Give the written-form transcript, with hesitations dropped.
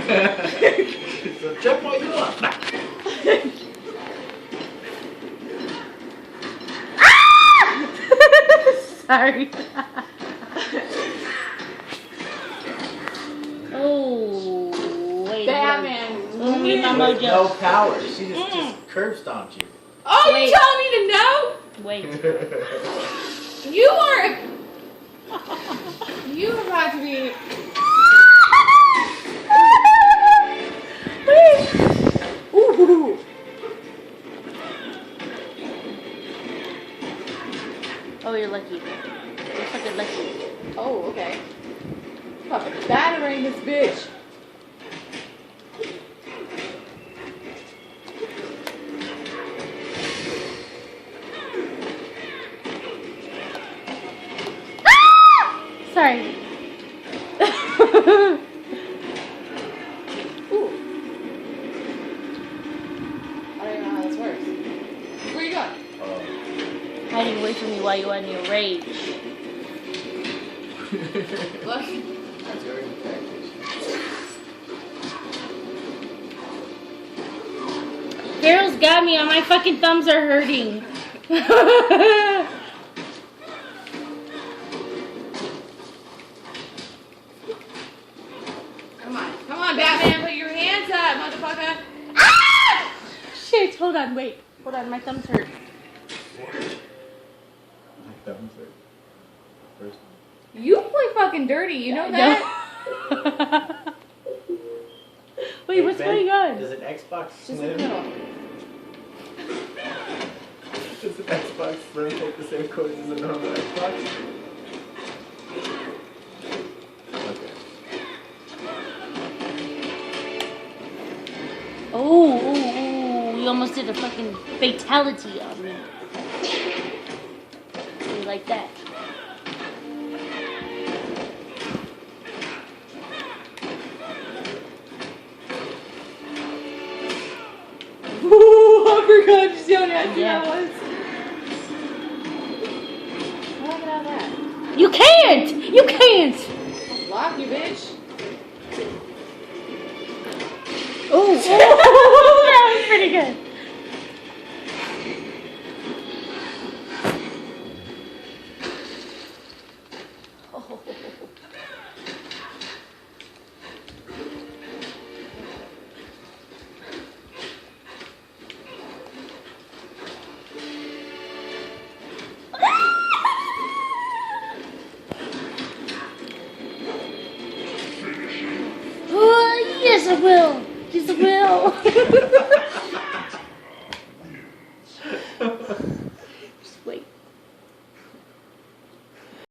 So jump all you want. Sorry. Oh, wait. Batman. Need my With no mojo. power. She just curb stomped you. Oh, Wait. you telling me to know? Wait. You are. You are about to be. Ooh. Oh, you're lucky. You're fucking lucky. Oh, okay. Fucking battering this bitch. Sorry. Ooh. I don't even know how this works. Where you going? Hiding away from me while you are in your rage. Look. That's very effective. Daryl's got me. My fucking thumbs are hurting. Come on, Batman, put your hands up, motherfucker. Ah! Shit, hold on, wait. Hold on, my thumbs hurt. My thumbs hurt. First. You play fucking dirty, you know that? Wait, Hey, what's Ben, going on? Does an Xbox Just in Slim? the middle. Does an Xbox Slim take the same course as a normal Xbox? Okay. Oh, you almost did a fucking fatality on me. You like that? Ooh, I forgot just how nasty Yeah. that was. Look at all that. You can't! You can't! I'll block you, bitch. Oh, that was pretty good. Oh, yes, I will. Yes, I will.